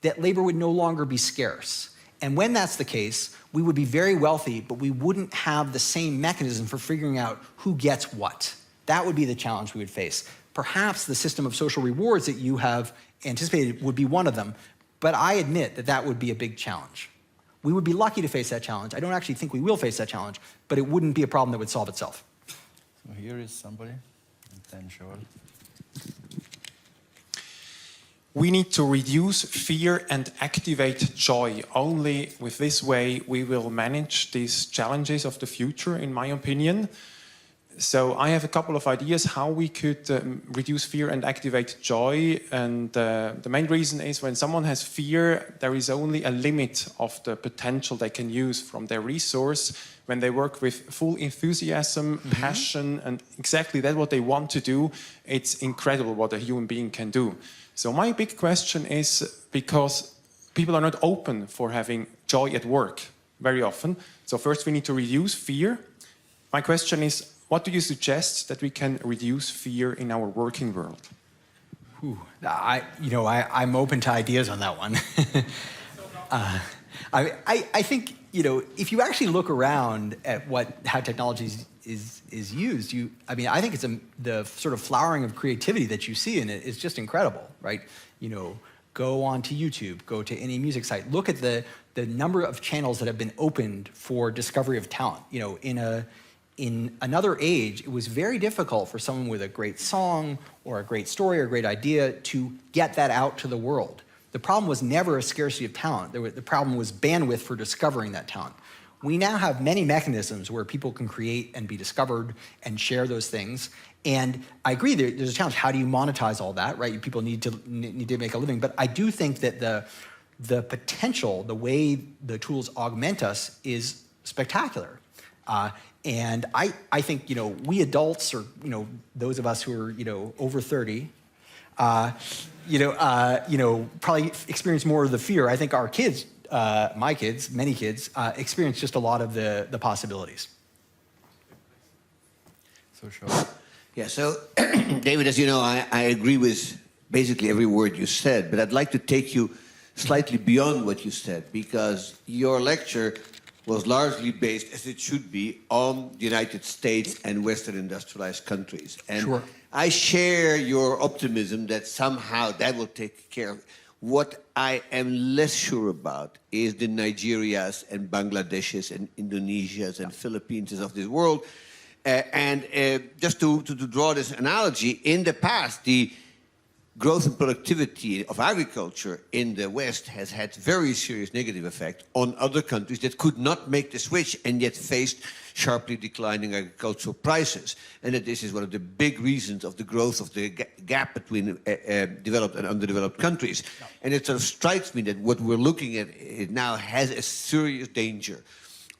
that labor would no longer be scarce. And when that's the case, we would be very wealthy, but we wouldn't have the same mechanism for figuring out who gets what. That would be the challenge we would face. Perhaps the system of social rewards that you have anticipated would be one of them, but I admit that that would be a big challenge. We would be lucky to face that challenge. I don't actually think we will face that challenge, but it wouldn't be a problem that would solve itself. So here is somebody, and then Joel. We need to reduce fear and activate joy. Only with this way we will manage these challenges of the future, in my opinion. So I have a couple of ideas how we could reduce fear and activate joy. And the main reason is, when someone has fear, there is only a limit of the potential they can use from their resource. When they work with full enthusiasm, passion, and exactly that's what they want to do, it's incredible what a human being can do. So my big question is, because people are not open for having joy at work very often. So first we need to reduce fear. My question is, what do you suggest that we can reduce fear in our working world? I'm open to ideas on that one. I think, if you actually look around at how technology is used, I think it's the sort of flowering of creativity that you see in it is just incredible, right? Go onto YouTube, go to any music site, look at the number of channels that have been opened for discovery of talent. In another age, it was very difficult for someone with a great song or a great story or a great idea to get that out to the world. The problem was never a scarcity of talent. The problem was bandwidth for discovering that talent. We now have many mechanisms where people can create and be discovered and share those things. And I agree, there's a challenge. How do you monetize all that, right? People need to make a living. But I do think that the potential, the way the tools augment us, is spectacular. And I think, we adults, or, those of us who are, over 30, probably experience more of the fear. I think our kids, my kids, many kids, experience just a lot of the possibilities. So sure. Yeah, so David, as you know, I agree with basically every word you said, but I'd like to take you slightly beyond what you said, because your lecture was largely based, as it should be, on the United States and Western industrialized countries. And sure. I share your optimism that somehow that will take care of it. What I am less sure about is the Nigerias and Bangladeshis and Indonesias and Philippines of this world. Just to draw this analogy, in the past, the growth and productivity of agriculture in the West has had very serious negative effect on other countries that could not make the switch and yet faced sharply declining agricultural prices, and that this is one of the big reasons of the growth of the gap between developed and underdeveloped countries. And it sort of strikes me that what we're looking at it now has a serious danger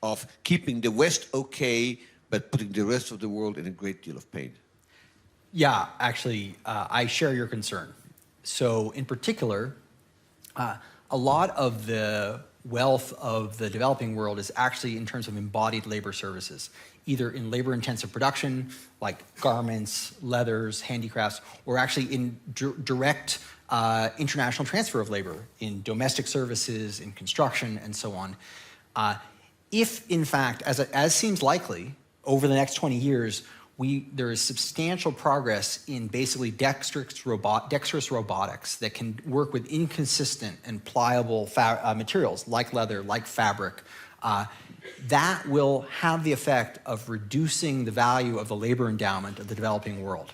of keeping the West okay, but putting the rest of the world in a great deal of pain. Yeah, actually, I share your concern. So in particular, a lot of the wealth of the developing world is actually in terms of embodied labor services, either in labor-intensive production, like garments, leathers, handicrafts, or actually in direct international transfer of labor in domestic services, in construction, and so on. If, in fact, as seems likely, over the next 20 years, there is substantial progress in basically dexterous robotics that can work with inconsistent and pliable materials like leather, like fabric. That will have the effect of reducing the value of the labor endowment of the developing world.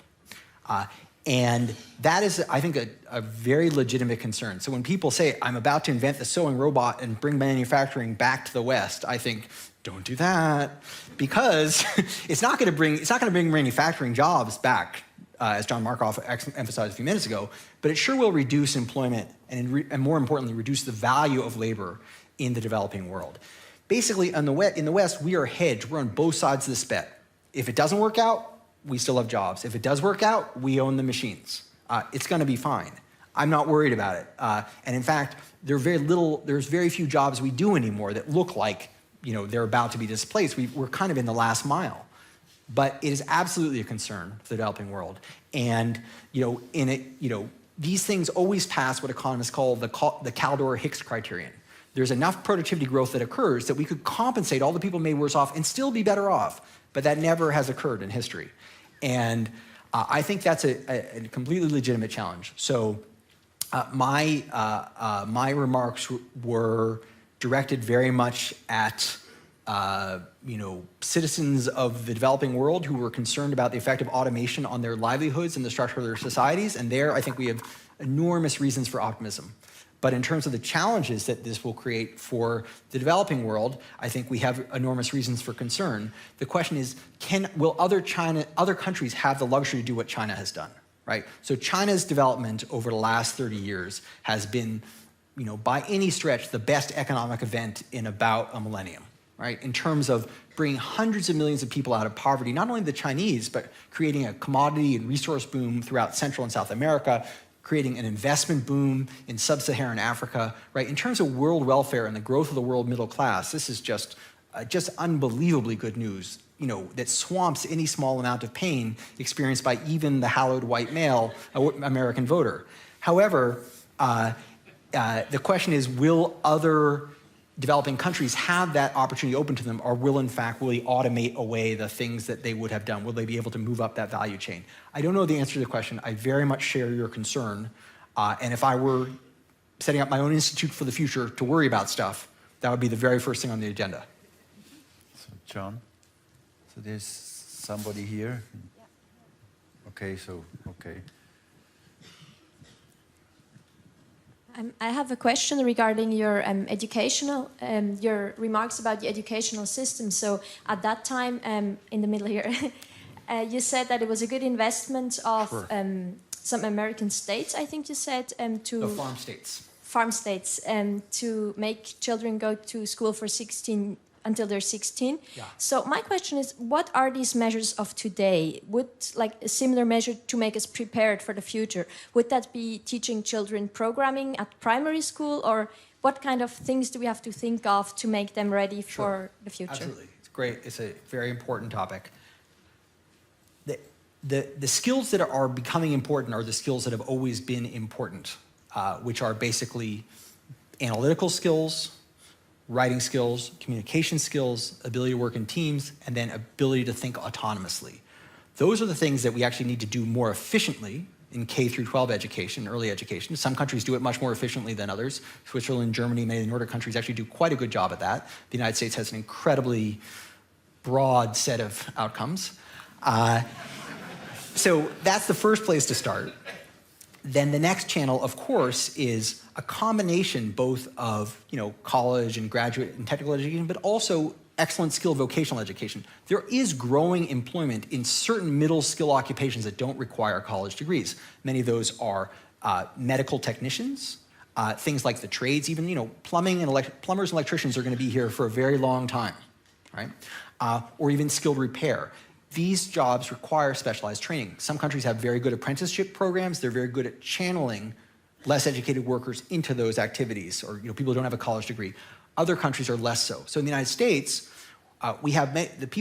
And that is, I think, a very legitimate concern. So when people say, I'm about to invent the sewing robot and bring manufacturing back to the West, I think, don't do that, because it's not going to bring manufacturing jobs back, as John Markoff emphasized a few minutes ago, but it sure will reduce employment and more importantly, reduce the value of labor in the developing world. Basically, in the West, we are hedged. We're on both sides of this bet. If it doesn't work out, we still have jobs. If it does work out, we own the machines. It's going to be fine. I'm not worried about it. And in fact, there's very few jobs we do anymore that look like they're about to be displaced. We're kind of in the last mile. But it is absolutely a concern for the developing world. And these things always pass what economists call the Kaldor-Hicks criterion. There's enough productivity growth that occurs that we could compensate all the people made worse off and still be better off. But that never has occurred in history. And I think that's a completely legitimate challenge. So my remarks were directed very much at citizens of the developing world who were concerned about the effect of automation on their livelihoods and the structure of their societies. And there, I think we have enormous reasons for optimism. But in terms of the challenges that this will create for the developing world, I think we have enormous reasons for concern. The question is, will other countries have the luxury to do what China has done, right? So China's development over the last 30 years has been, by any stretch, the best economic event in about a millennium, right? In terms of bringing hundreds of millions of people out of poverty, not only the Chinese, but creating a commodity and resource boom throughout Central and South America, creating an investment boom in sub-Saharan Africa, right? In terms of world welfare and the growth of the world middle class, this is just unbelievably good news, that swamps any small amount of pain experienced by even the hallowed white male American voter. However, the question is, will other developing countries have that opportunity open to them, or will they automate away the things that they would have done? Will they be able to move up that value chain? I don't know the answer to the question. I very much share your concern. And if I were setting up my own institute for the future to worry about stuff, that would be the very first thing on the agenda. So, John, so there's somebody here. Okay, okay. I have a question regarding your your remarks about the educational system. So at that time, in the middle here, you said that it was a good investment of some American states, I think you said, to... The farm states. Farm states, to make children go to school for until they're 16. Yeah. So my question is, what are these measures of today? Would a similar measure to make us prepared for the future, would that be teaching children programming at primary school, or what kind of things do we have to think of to make them ready for the future? Absolutely, it's great. It's a very important topic. The skills that are becoming important are the skills that have always been important, which are basically analytical skills, writing skills, communication skills, ability to work in teams, and then ability to think autonomously. Those are the things that we actually need to do more efficiently in K through 12 education, early education. Some countries do it much more efficiently than others. Switzerland, Germany, many of the Nordic countries actually do quite a good job at that. The United States has an incredibly broad set of outcomes. So that's the first place to start. Then the next channel, of course, is a combination both of college and graduate and technical education, but also excellent skilled vocational education. There is growing employment in certain middle skill occupations that don't require college degrees. Many of those are medical technicians, things like the trades, even plumbing and plumbers and electricians are going to be here for a very long time, right? Or even skilled repair. These jobs require specialized training. Some countries have very good apprenticeship programs. They're very good at channeling less educated workers into those activities, or people who don't have a college degree. Other countries are less so. So in the United States, we have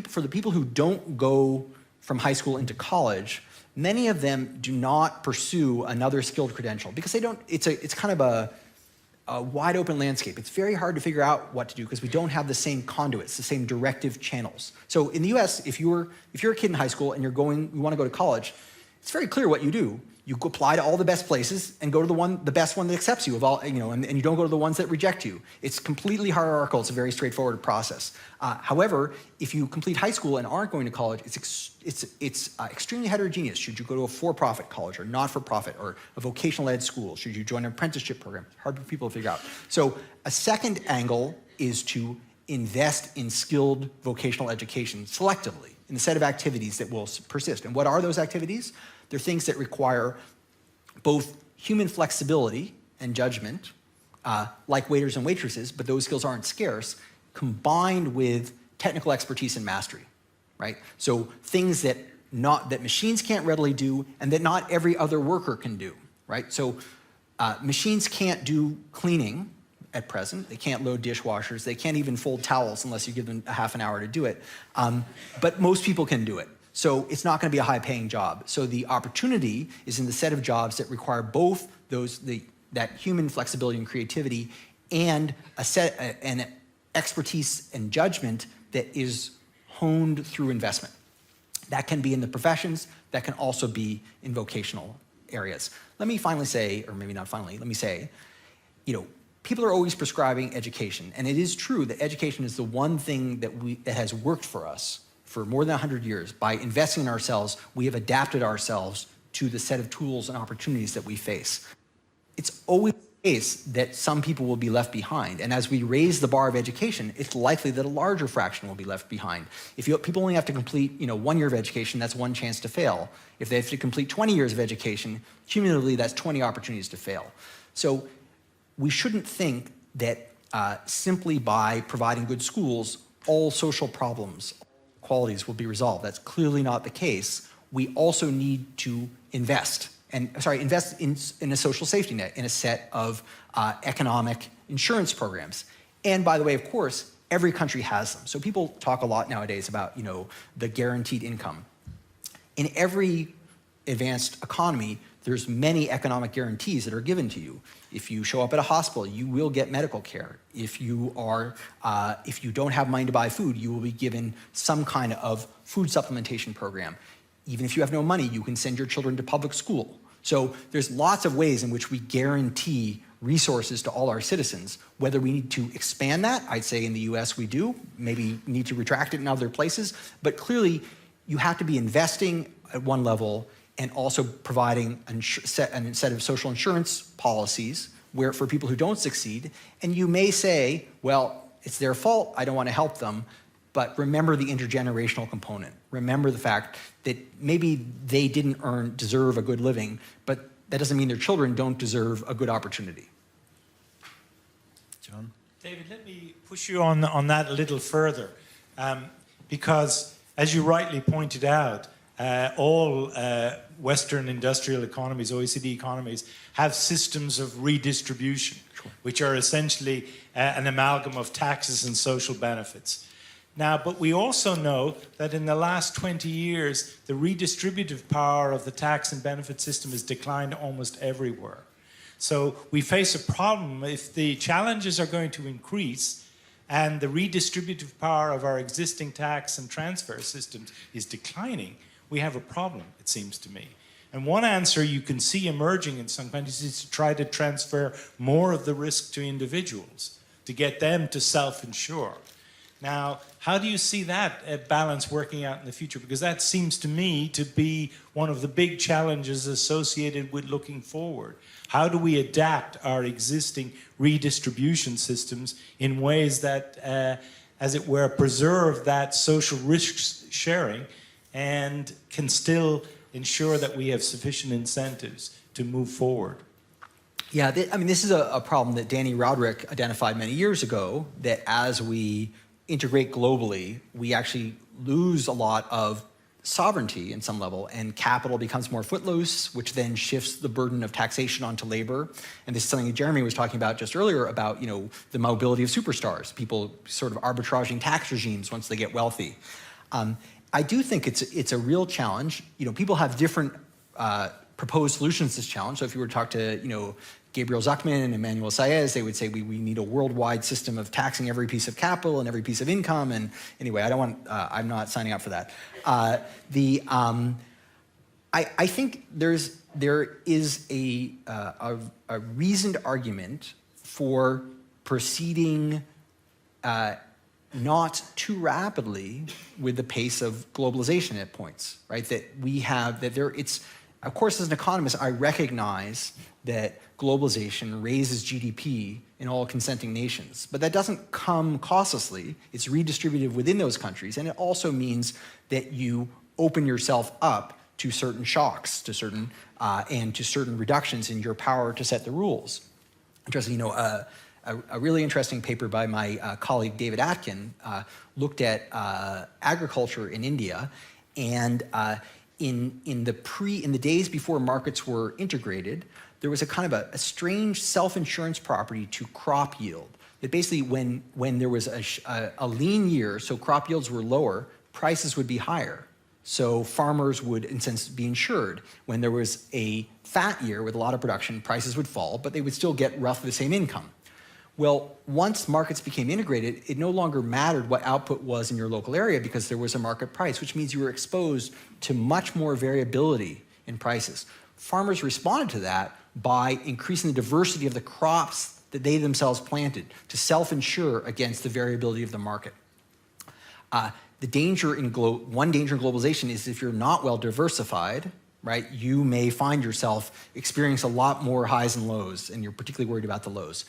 for the people who don't go from high school into college, many of them do not pursue another skilled credential because they don't. It's kind of a wide open landscape. It's very hard to figure out what to do because we don't have the same conduits, the same directive channels. So in the U.S., if you're a kid in high school and you want to go to college, it's very clear what you do. You apply to all the best places and go to the best one that accepts you of all, and you don't go to the ones that reject you. It's completely hierarchical. It's a very straightforward process. However, if you complete high school and aren't going to college, it's extremely heterogeneous. Should you go to a for-profit college or not-for-profit or a vocational ed school? Should you join an apprenticeship program? Hard for people to figure out. So a second angle is to invest in skilled vocational education selectively in a set of activities that will persist. And what are those activities? They're things that require both human flexibility and judgment, like waiters and waitresses, but those skills aren't scarce, combined with technical expertise and mastery, right? So things that machines can't readily do and that not every other worker can do, right? So machines can't do cleaning at present. They can't load dishwashers. They can't even fold towels unless you give them a half an hour to do it. But most people can do it. So it's not going to be a high-paying job. So the opportunity is in the set of jobs that require both that human flexibility and creativity and an expertise and judgment that is honed through investment. That can be in the professions. That can also be in vocational areas. Let me finally say, or maybe not finally, let me say, people are always prescribing education, and it is true that education is the one thing that has worked for us for more than 100 years. By investing in ourselves, we have adapted ourselves to the set of tools and opportunities that we face. It's always the case that some people will be left behind, and as we raise the bar of education, it's likely that a larger fraction will be left behind. If people only have to complete 1 year of education, that's one chance to fail. If they have to complete 20 years of education, cumulatively that's 20 opportunities to fail. So we shouldn't think that simply by providing good schools, all social problems, qualities will be resolved. That's clearly not the case. We also need to invest in a social safety net, in a set of economic insurance programs. And by the way, of course, every country has them. So people talk a lot nowadays about, the guaranteed income. In every advanced economy, there's many economic guarantees that are given to you. If you show up at a hospital, you will get medical care. If you don't have money to buy food, you will be given some kind of food supplementation program. Even if you have no money, you can send your children to public school. So there's lots of ways in which we guarantee resources to all our citizens. Whether we need to expand that, I'd say in the US we do, maybe need to retract it in other places, but clearly you have to be investing at one level and also providing a set of social insurance policies for people who don't succeed. And you may say, well, it's their fault, I don't want to help them, but remember the intergenerational component. Remember the fact that maybe they didn't deserve a good living, but that doesn't mean their children don't deserve a good opportunity. John? David, let me push you on that a little further, because as you rightly pointed out, all Western industrial economies, OECD economies, have systems of redistribution, which are essentially an amalgam of taxes and social benefits. Now, but we also know that in the last 20 years, the redistributive power of the tax and benefit system has declined almost everywhere. So we face a problem if the challenges are going to increase and the redistributive power of our existing tax and transfer systems is declining. We have a problem, it seems to me. And one answer you can see emerging in some countries is to try to transfer more of the risk to individuals, to get them to self-insure. Now, how do you see that balance working out in the future? Because that seems to me to be one of the big challenges associated with looking forward. How do we adapt our existing redistribution systems in ways that as it were, preserve that social risk sharing and can still ensure that we have sufficient incentives to move forward? Yeah, I mean, this is a problem that Danny Roderick identified many years ago, that as we integrate globally, we actually lose a lot of sovereignty in some level, and capital becomes more footloose, which then shifts the burden of taxation onto labor. And this is something that Jeremy was talking about just earlier about, the mobility of superstars, people sort of arbitraging tax regimes once they get wealthy. I do think it's a real challenge. People have different proposed solutions to this challenge. So if you were to talk to, Gabriel Zuckman and Emmanuel Saez, they would say we need a worldwide system of taxing every piece of capital and every piece of income. And anyway, I'm not signing up for that. I think there is a reasoned argument for proceeding not too rapidly with the pace of globalization at points, right? Of course, as an economist, I recognize that globalization raises GDP in all consenting nations, but that doesn't come costlessly. It's redistributive within those countries, and it also means that you open yourself up to certain shocks, to certain reductions in your power to set the rules. Interesting, a really interesting paper by my colleague David Atkin looked at agriculture in India, and in the days before markets were integrated, there was a kind of a strange self-insurance property to crop yield. That basically when there was a lean year, so crop yields were lower, prices would be higher. So farmers would, in a sense, be insured. When there was a fat year with a lot of production, prices would fall, but they would still get roughly the same income. Well, once markets became integrated, it no longer mattered what output was in your local area because there was a market price, which means you were exposed to much more variability in prices. Farmers responded to that by increasing the diversity of the crops that they themselves planted to self-insure against the variability of the market. One danger in globalization is if you're not well diversified, right, you may find yourself experiencing a lot more highs and lows, and you're particularly worried about the lows.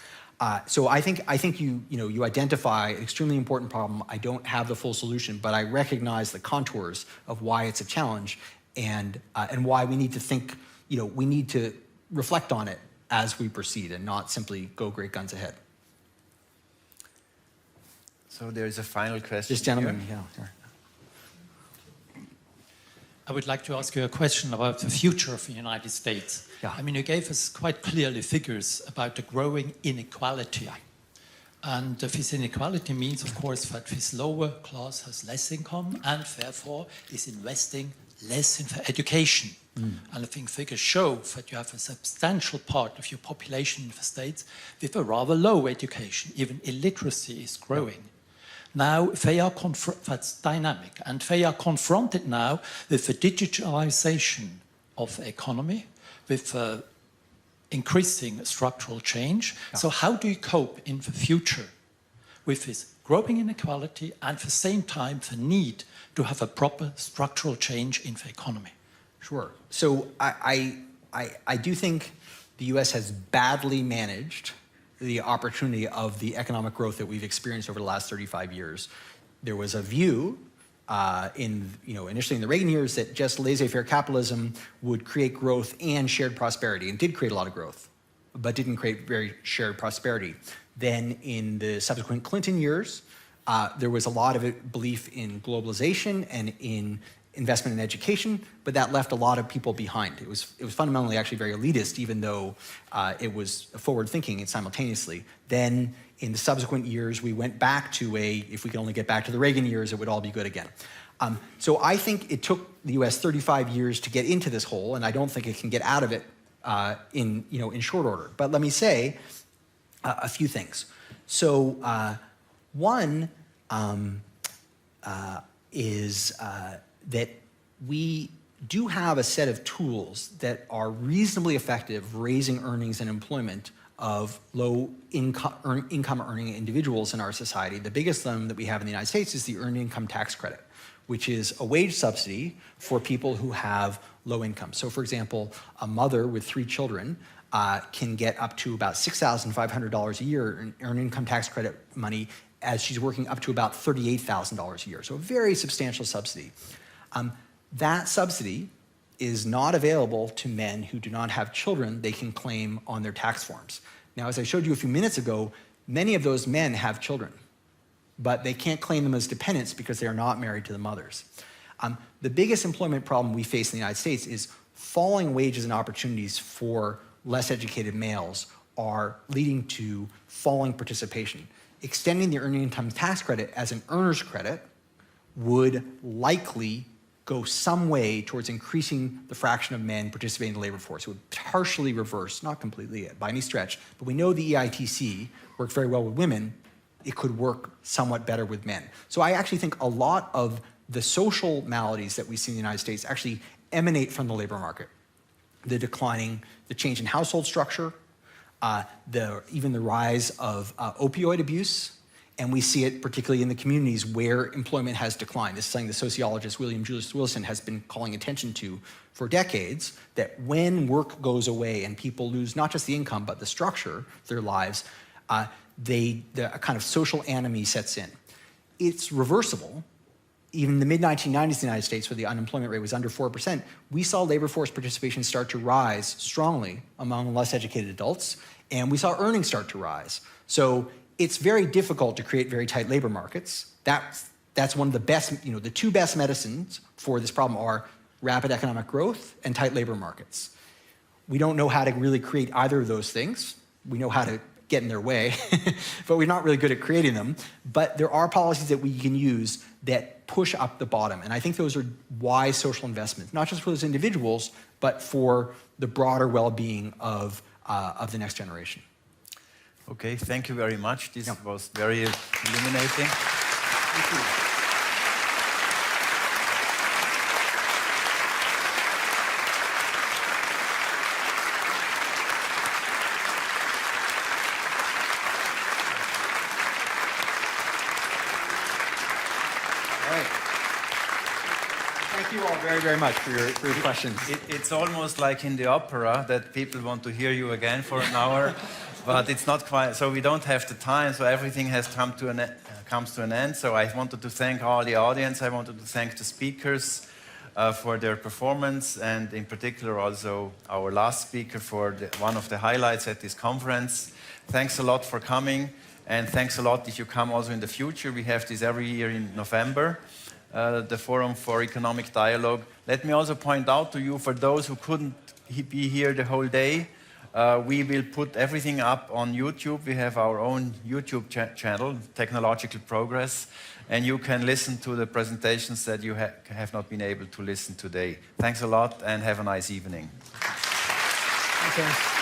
So I think you identify an extremely important problem. I don't have the full solution, but I recognize the contours of why it's a challenge and why we need to think. We need to reflect on it as we proceed and not simply go great guns ahead. So there is a final question. This gentleman, here. yeah. I would like to ask you a question about the future of the United States. Yeah. I mean, you gave us quite clearly figures about the growing inequality. And this inequality means, of course, that this lower class has less income and therefore is investing less in education. And I think figures show that you have a substantial part of your population in the States with a rather low education. Even illiteracy is growing. Now, that's dynamic, and they are confronted now with the digitalization of the economy, with increasing structural change. Yeah. So how do you cope in the future with this growing inequality and at the same time the need to have a proper structural change in the economy? Sure. So I do think the US has badly managed the opportunity of the economic growth that we've experienced over the last 35 years. There was a view initially in the Reagan years that just laissez-faire capitalism would create growth and shared prosperity, and did create a lot of growth, but didn't create very shared prosperity. Then in the subsequent Clinton years, there was a lot of belief in globalization and in investment in education, but that left a lot of people behind. It was fundamentally actually very elitist, even though it was forward-thinking and simultaneously. Then in the subsequent years, we went back to if we could only get back to the Reagan years, it would all be good again. So I think it took the US 35 years to get into this hole, and I don't think it can get out of it in short order. But let me say a few things. So one is that we do have a set of tools that are reasonably effective raising earnings and employment of low income earning individuals in our society. The biggest of them that we have in the United States is the Earned Income Tax Credit, which is a wage subsidy for people who have low income. So for example, a mother with 3 children can get up to about $6,500 a year in Earned Income Tax Credit money as she's working up to about $38,000 a year. So a very substantial subsidy. That subsidy is not available to men who do not have children they can claim on their tax forms. Now, as I showed you a few minutes ago, many of those men have children, but they can't claim them as dependents because they are not married to the mothers. The biggest employment problem we face in the United States is falling wages and opportunities for less educated males are leading to falling participation. Extending the earning income tax credit as an earner's credit would likely go some way towards increasing the fraction of men participating in the labor force. It would partially reverse, not completely by any stretch, but we know the EITC worked very well with women. It could work somewhat better with men. So I actually think a lot of the social maladies that we see in the United States actually emanate from the labor market. The change in household structure, even the rise of opioid abuse, and we see it particularly in the communities where employment has declined. This is something the sociologist William Julius Wilson has been calling attention to for decades, that when work goes away and people lose not just the income, but the structure of their lives, a kind of social anomie sets in. It's reversible. Even in the mid-1990s in the United States, where the unemployment rate was under 4%, we saw labor force participation start to rise strongly among less educated adults, and we saw earnings start to rise. So it's very difficult to create very tight labor markets. That's one of the best, the two best medicines for this problem are rapid economic growth and tight labor markets. We don't know how to really create either of those things. We know how to get in their way, but we're not really good at creating them. But there are policies that we can use that push up the bottom. And I think those are wise social investments, not just for those individuals, but for the broader well-being of the next generation. Okay, thank you very much. This was very illuminating. Thank you. Thank you all very, very much for your questions. It's almost like in the opera that people want to hear you again for an hour, but it's not quite, so we don't have the time, so everything has comes to an end. So I wanted to thank all the audience. I wanted to thank the speakers for their performance, and in particular also our last speaker for one of the highlights at this conference. Thanks a lot for coming, and thanks a lot if you come also in the future. We have this every year in November. The Forum for Economic Dialogue. Let me also point out to you, for those who couldn't be here the whole day, we will put everything up on YouTube. We have our own YouTube channel, Technological Progress, and you can listen to the presentations that you have not been able to listen today. Thanks a lot and have a nice evening. Okay.